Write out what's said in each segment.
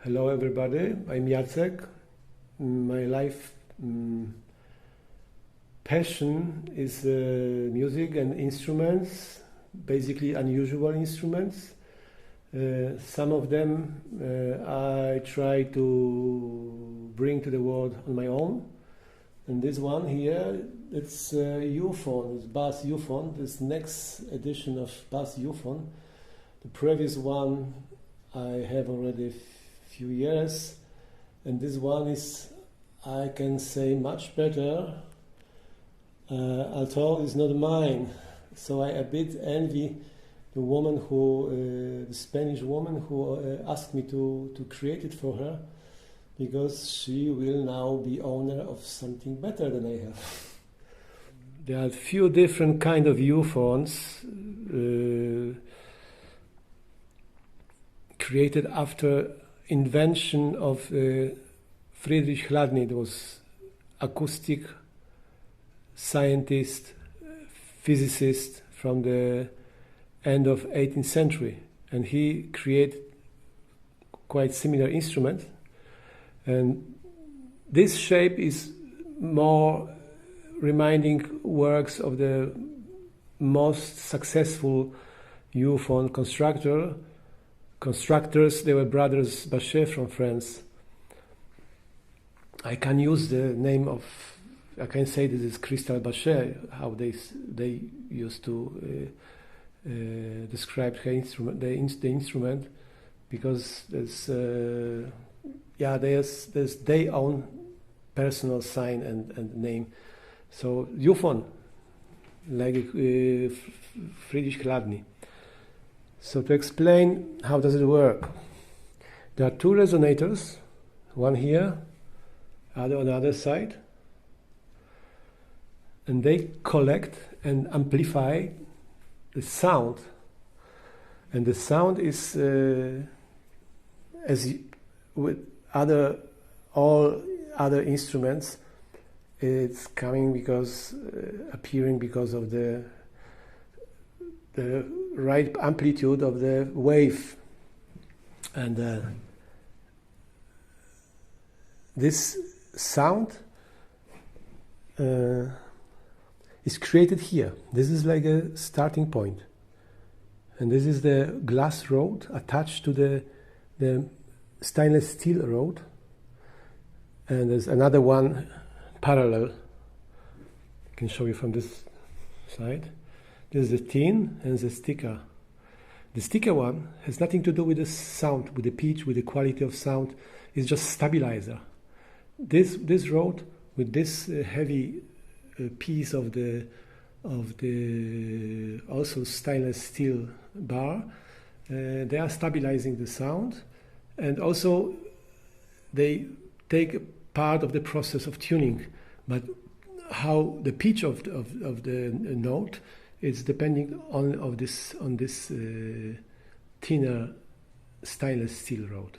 Hello everybody, I'm Jacek. My life passion is music and instruments, basically unusual instruments. Some of them I try to bring to the world on my own. And this one here, it's Euphone, it's bass Euphone, this next edition of bass Euphone. The previous one I have already few years, and this one is, I can say, much better, although it's not mine. So I a bit envy the woman who, the Spanish woman who asked me to create it for her, because she will now be owner of something better than I have. There are a few different kind of Euphones created after invention of Friedrich Chladni. It was acoustic scientist, physicist from the end of 18th century, and he created quite similar instrument. And this shape is more reminding works of the most successful Euphone constructors. They were brothers Bachet from France. I can use the name of, I can say this is Crystal Bachet, how they used to describe her instrument, the instrument, because there's their own personal sign and name. So Euphone, like Friedrich Chladni. So to explain how does it work, there are two resonators, one here, other on the other side, and they collect and amplify the sound. And the sound is, as with all other instruments, it's coming because, appearing because of the right amplitude of the wave. And this sound is created here. This is like a starting point. And this is the glass rod attached to the stainless steel rod. And there's another one parallel. I can show you from this side. There's the tin and the sticker. The sticker one has nothing to do with the sound, with the pitch, with the quality of sound. It's just stabilizer. This rod with this heavy piece of the also stainless steel bar, they are stabilizing the sound, and also they take part of the process of tuning. But how the pitch of the note is depending on this thinner stainless steel rod.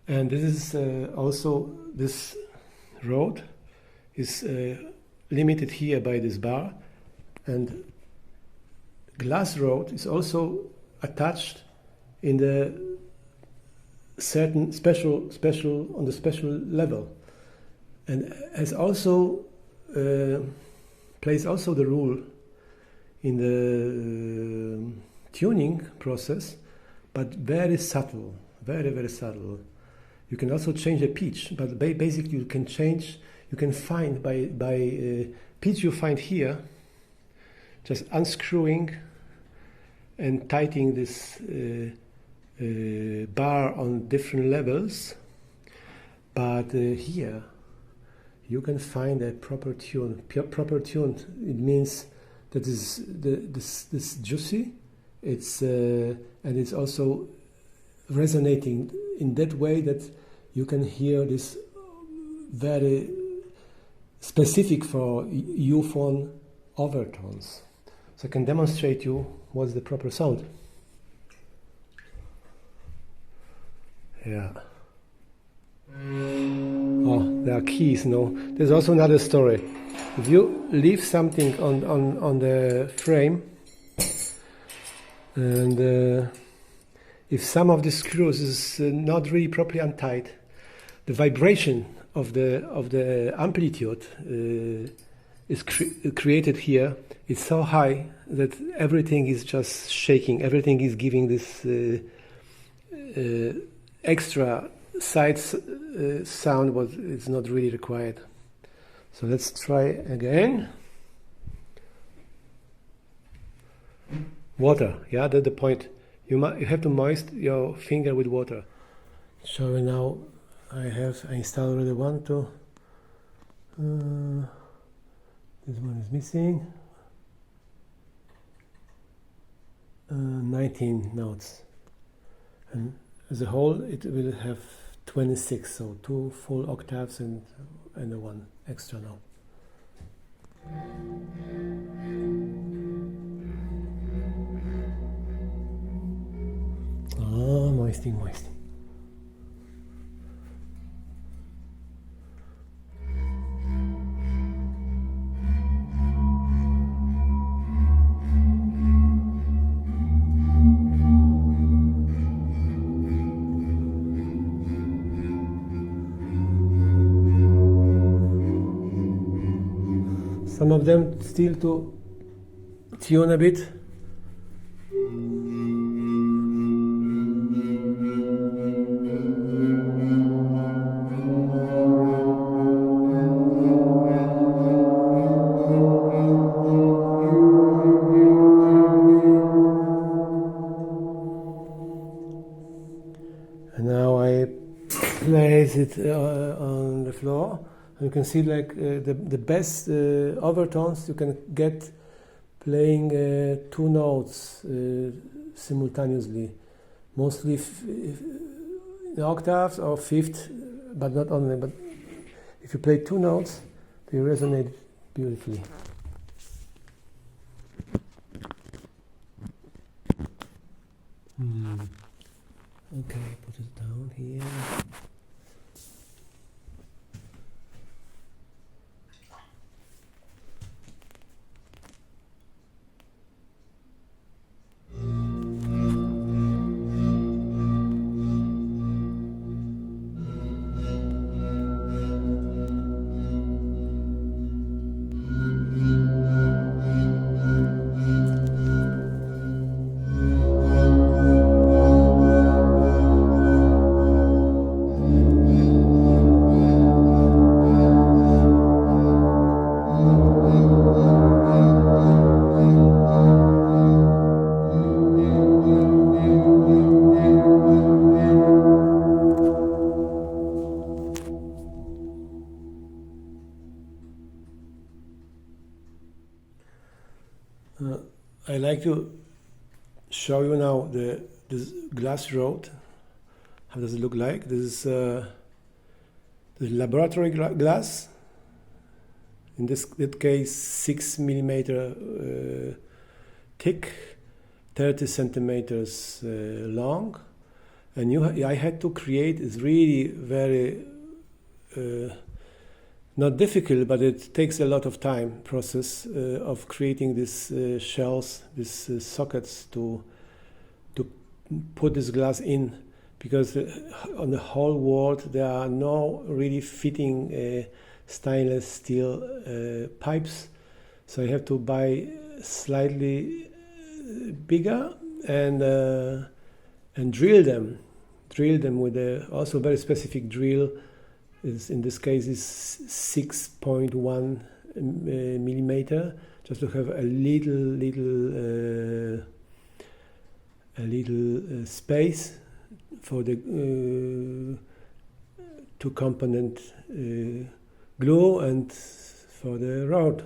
And this is also, this rod is limited here by this bar, and glass rod is also attached in the certain special on the special level, and has also plays also the role in the tuning process, but very subtle, very subtle. You can also change the pitch, but basically you can find by pitch you find here, just unscrewing and tightening this bar on different levels. But here you can find a proper tune. Proper tune, it means that this juicy, it's and it's also resonating in that way that you can hear this very specific for Euphone overtones. So I can demonstrate you what's the proper sound. Yeah. Oh, there are keys, no? There's also another story. If you leave something on the frame, and if some of the screws is not really properly untied, the vibration of the amplitude is created here. It's so high that everything is just shaking. Everything is giving this extra side sound, what is not really required. So let's try again. Water, yeah, that's the point. You have to moist your finger with water. So now I installed already one, two. This one is missing. 19 notes, and as a whole it will have 26. So 2 full octaves and one extra note. Moisting. Some of them still to tune a bit. And now I place it on the floor. You can see like the best overtones you can get playing 2 notes simultaneously, mostly in octaves or fifth, but not only. But if you play 2 notes, they resonate beautifully. Okay, put it down here. I like to show you now this glass rod. How does it look like? This is the laboratory glass. In that case, 6 millimeter thick, 30 centimeters long, and I had to create. It's really very not difficult, but it takes a lot of time process of creating these shells, these sockets to put this glass in, because on the whole world there are no really fitting stainless steel pipes, so I have to buy slightly bigger and drill them with a also very specific drill. In this case is 6.1 millimeter, just to have a little space for the 2-component glue and for the rod.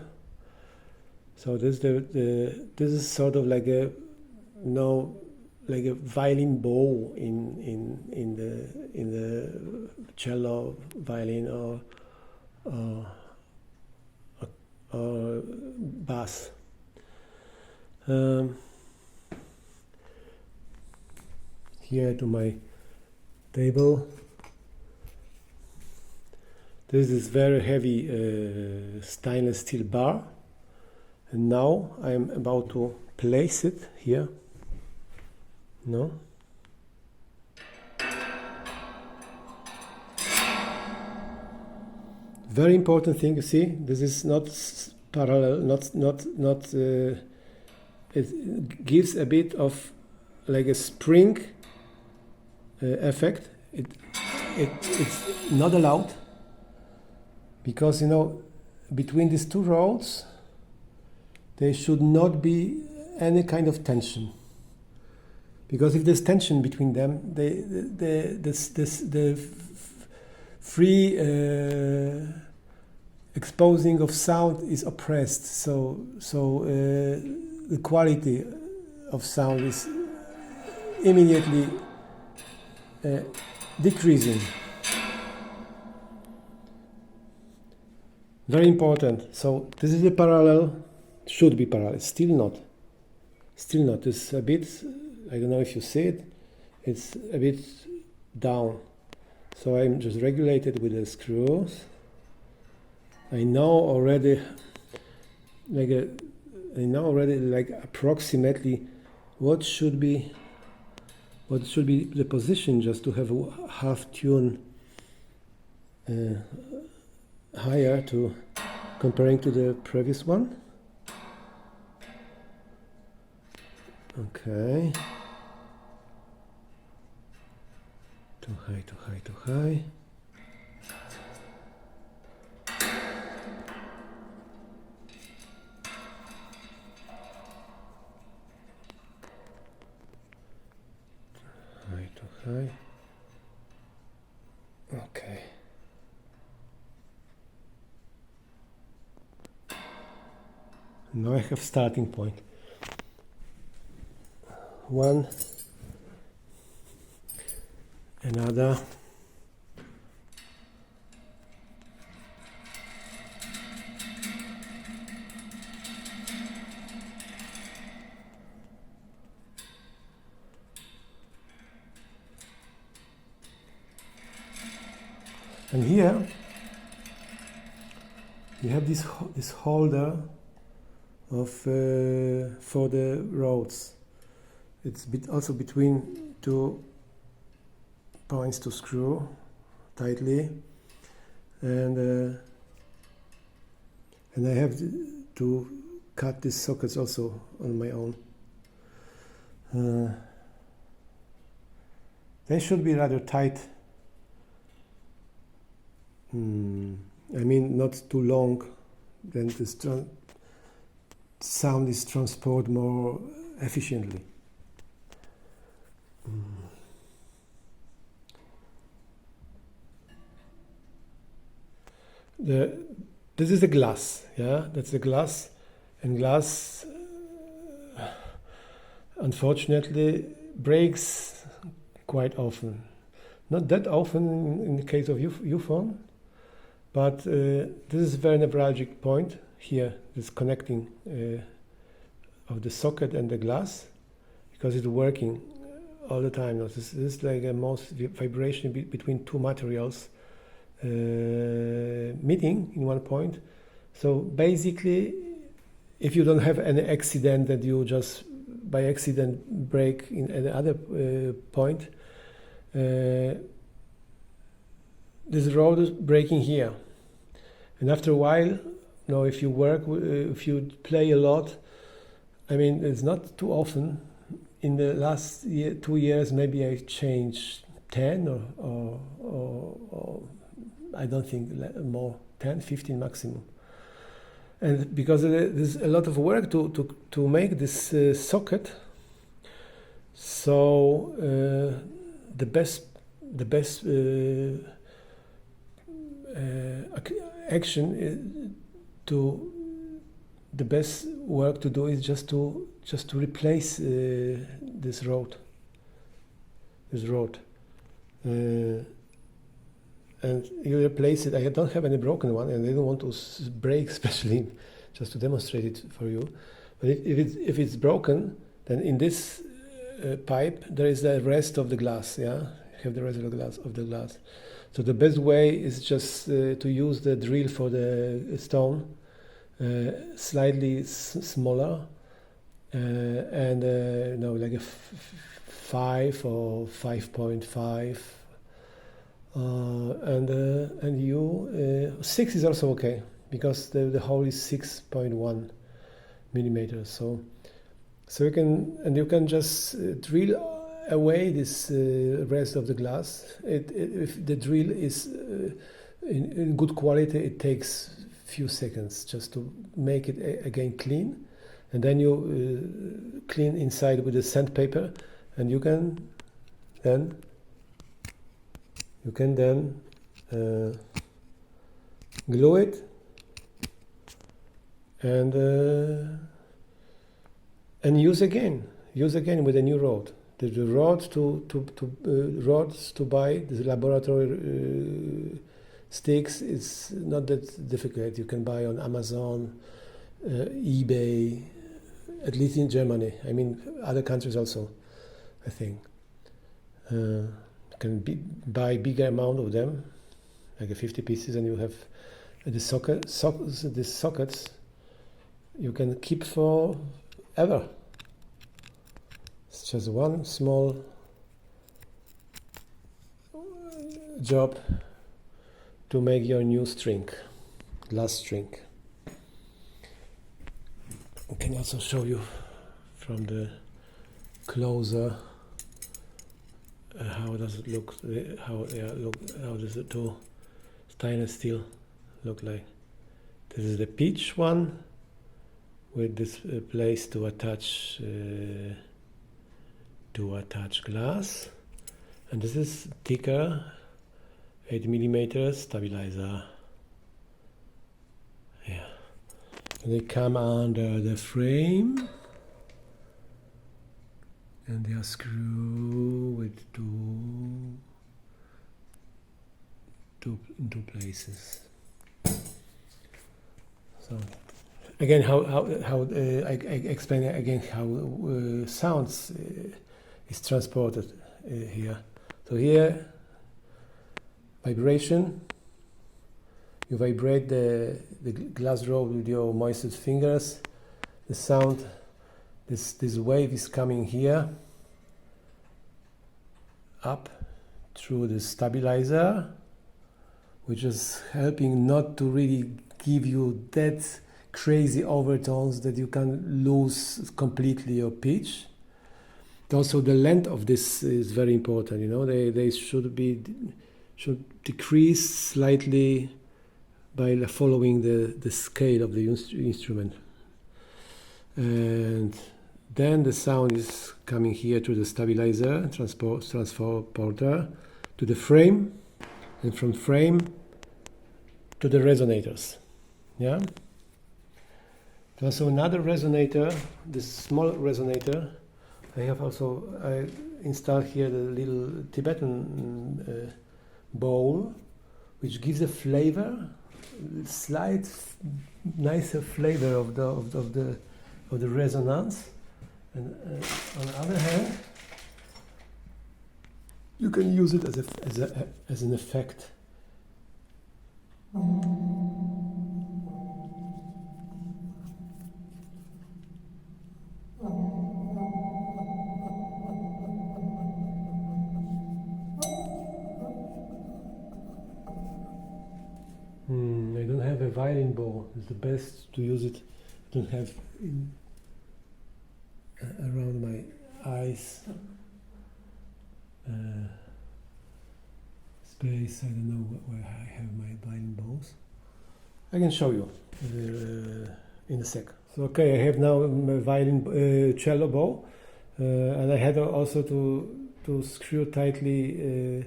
So this is sort of like a violin bow in the cello, violin or bass. Here to my table. This is very heavy stainless steel bar, and now I am about to place it here. No, Very important thing, you see, this is not parallel, it gives a bit of like a spring effect. It's not allowed, because between these two rods there should not be any kind of tension, because if there's tension between them, the free exposing of sound is oppressed, so the quality of sound is immediately decreasing. Very important. So this is a parallel, should be parallel. Still not. It's a bit, I don't know if you see it, it's a bit down. So I'm just regulated with the screws. I know already like approximately what should be the position, just to have a half tune higher to comparing to the previous one. Okay. Too high. Too high. Okay. Now I have starting point. One, another, and here you have this holder of for the rods. It's also between two points to screw tightly, and I have to cut these sockets also on my own. They should be rather tight. I mean, not too long, then the sound is transported more efficiently. This is the glass, yeah, that's the glass, and glass unfortunately breaks quite often. Not that often in the case of Euphone, but this is a very neuralgic point here, this connecting of the socket and the glass, because it's working all the time. This is like a most vibration between two materials meeting in one point. So basically, if you don't have any accident that you just by accident break in any other point, this rod is breaking here, and after a while, if you if you play a lot, I mean, it's not too often. In the last 2 years, maybe I changed 10 or I don't think more, 10, 15 maximum. And because there's a lot of work to make this socket, so the best action the best work to do is just to replace this rod, and you replace it. I don't have any broken one, and I don't want to break, especially just to demonstrate it for you. But if it's broken, then in this pipe there is the rest of the glass. Yeah, you have the rest of the glass. So the best way is just to use the drill for the stone, slightly smaller, and like a 5 or 5.5. and you 6 is also okay because the hole is 6.1 millimeters. So you can just drill away this rest of the glass. If the drill is in good quality, it takes few seconds just to make it again clean, and then you clean inside with the sandpaper, and you can then glue it and use again with a new rod. The rods to buy, the laboratory sticks, is not that difficult. You can buy on Amazon, eBay, at least in Germany. I mean, other countries also, I think. You can buy bigger amount of them, like 50 pieces, and you have the sockets you can keep forever. It's just one small job to make your new string, glass string. I can also show you from the closer how does it look, how does the two stainless steel look like. This is the pitch one with this place to attach glass, and this is thicker 8 millimeters stabilizer. Yeah, and they come under the frame, and they are screwed with two places. So again, how I explain again how sounds is transported here. So here, vibration. You vibrate the glass rod with your moist fingers. The sound, this wave is coming here up through the stabilizer, which is helping not to really give you that crazy overtones that you can lose completely your pitch. Also, the length of this is very important. You know, they should decrease slightly by following the scale of the instrument. And then the sound is coming here to the stabilizer, transporter, to the frame, and from frame to the resonators. Yeah. Also another resonator, this small resonator. I installed here the little Tibetan bowl, which gives a flavor, slight nicer flavor of the resonance. And on the other hand, you can use it as an effect. I don't have a violin bow. It's the best to use it. I don't have around my eyes space. I don't know where I have my violin bows. I can show you in a sec. So okay, I have now my violin cello bow, and I had also to screw tightly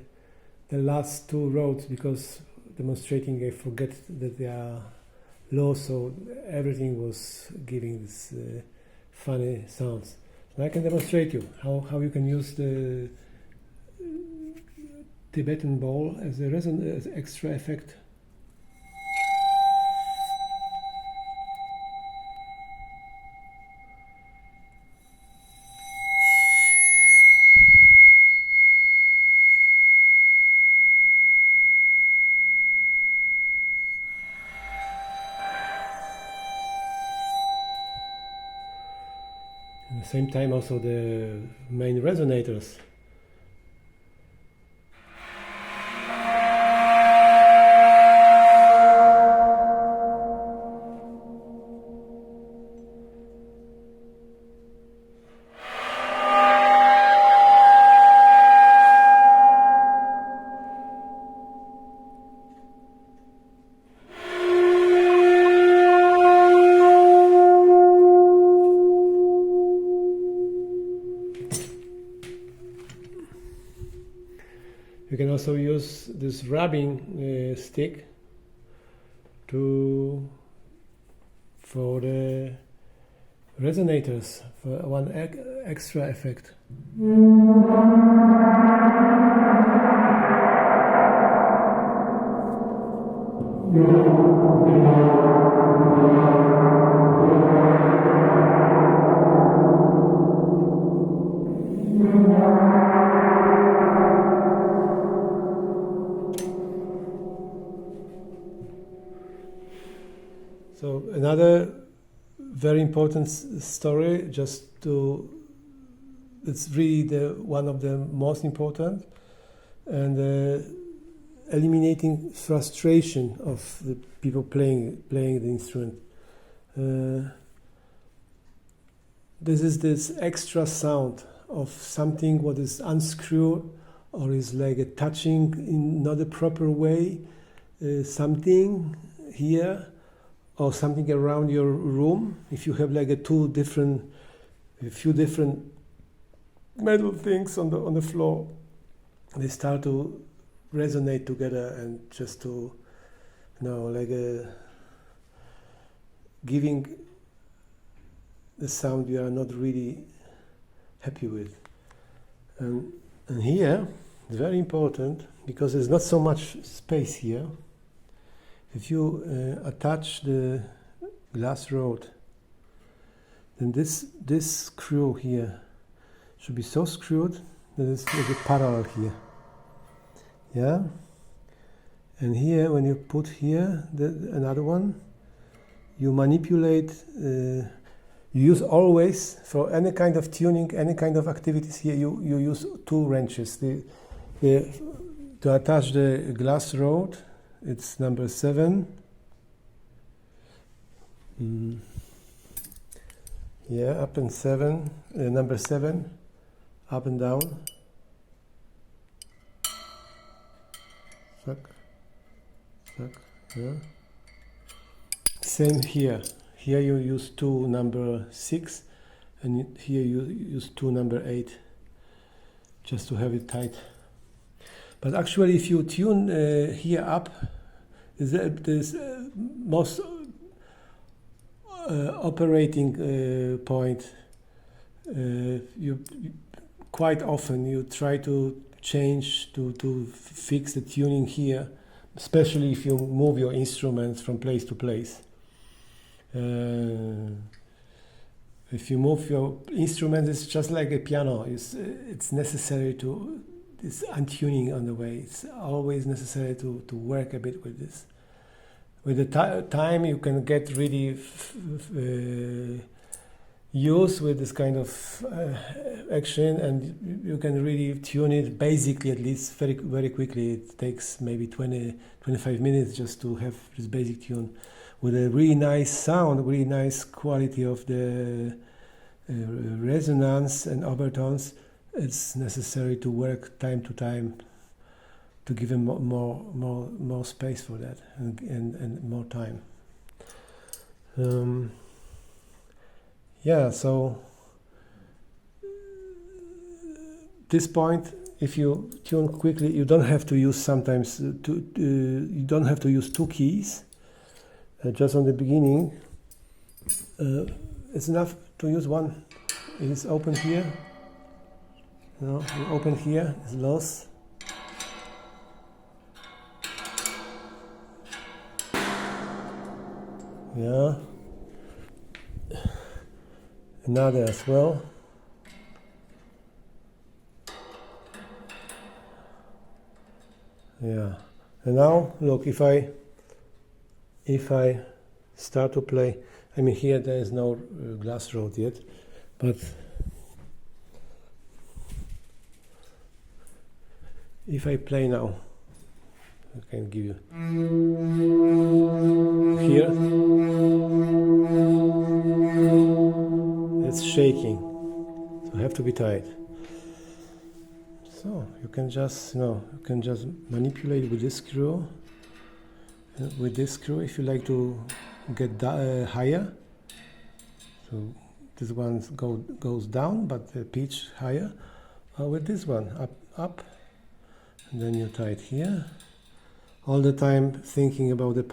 the last two rods because demonstrating I forget that they are low, so everything was giving this funny sounds. So I can demonstrate you how you can use the Tibetan bowl as as extra effect. At the same time also the main resonators. You can also use this rubbing stick for the resonators, for one extra effect. So another very important story, it's really one of the most important, and eliminating frustration of the people playing the instrument. This is this extra sound of something what is unscrewed or is like a touching in not a proper way, something here or something around your room. If you have like a few different metal things on the floor, they start to resonate together and just to, giving the sound you are not really happy with. And here, it's very important because there's not so much space here. If you attach the glass rod, then this screw here should be so screwed that it's like a parallel here. Yeah? And here, when you put here another one, you manipulate, you use always, for any kind of tuning, any kind of activities here, you use two wrenches. To attach the glass rod, it's number 7. Yeah, up and 7, number 7, up and down. Suck, yeah. Same here. Here you use 2 number 6, and here you use 2 number 8, just to have it tight. But actually, if you tune here up, this most operating point, you quite often you try to change to fix the tuning here, especially if you move your instruments from place to place. If you move your instrument, it's just like a piano. It's necessary to this untuning on the way. It's always necessary to work a bit with this. With the time, you can get really used with this kind of action, and you can really tune it basically, at least very, very quickly. It takes maybe 20-25 minutes just to have this basic tune with a really nice sound, really nice quality of the resonance and overtones. It's necessary to work time to time to give him more space for that and more time. So this point, if you tune quickly, you don't have to use sometimes you don't have to use 2 keys. Just on the beginning, it's enough to use one. It is open here. You open here, it's lost. Yeah. Another as well. Yeah. And now look, if I start to play, I mean here there is no glass rod yet, but if I play now, I can give you here, it's shaking, so I have to be tight. So you can just manipulate with this screw. With this screw, if you like to get higher, so this one goes down, but the pitch higher. With this one, up, and then you tie it here. All the time thinking about the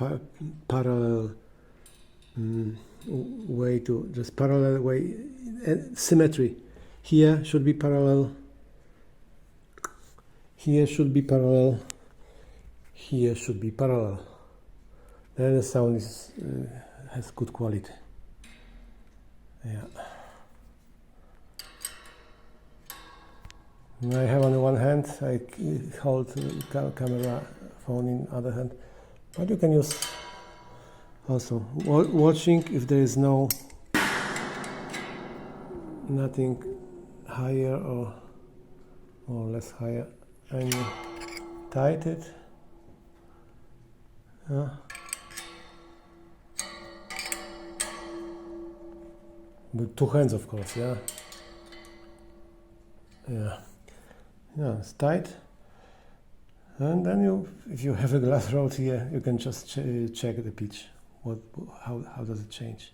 parallel way to just parallel way, symmetry. Here should be parallel. Here should be parallel. Here should be parallel. Then the sound is has good quality. Yeah. I have on the one hand, I hold the camera phone in other hand, but you can use also watching if there is nothing higher or less higher, and you tight it. With two hands, of course. Yeah. It's tight. And then if you have a glass rod here, you can just check the pitch. How does it change?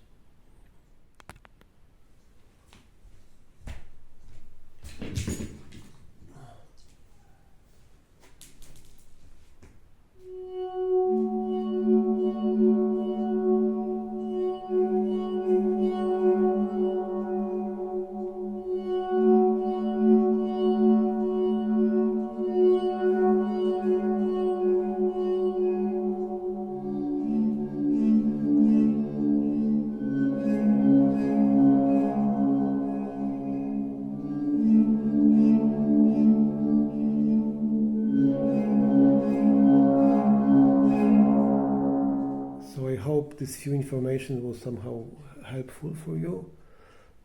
So I hope this few information was somehow helpful for you.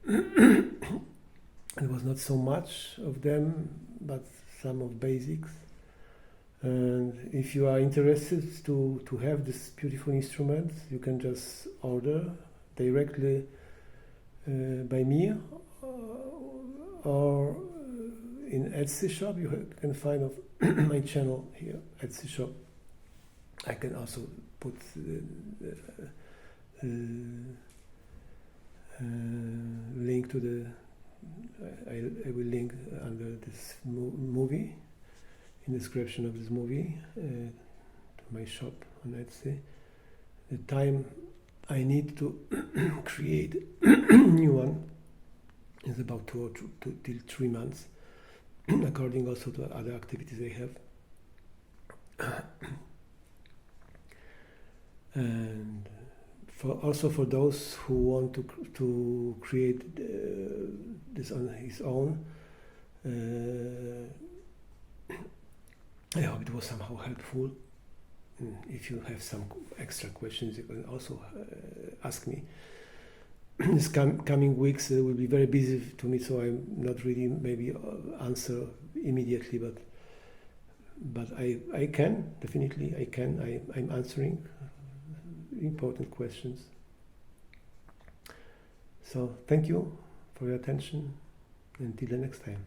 It was not so much of them, but some of basics. And if you are interested to have this beautiful instrument, you can just order directly by me or in Etsy shop. You can find my channel here, Etsy shop. I can also put link to the. I will link under this movie, in the description of this movie, to my shop on Etsy. The time I need to create new one is about 2 till 3 months, according also to other activities I have. And also for those who want to create this on his own, I hope it was somehow helpful. If you have some extra questions, you can also ask me. These coming weeks will be very busy to me, so I'm not really maybe answer immediately, but I can definitely I'm answering important questions. So thank you for your attention. Until the next time.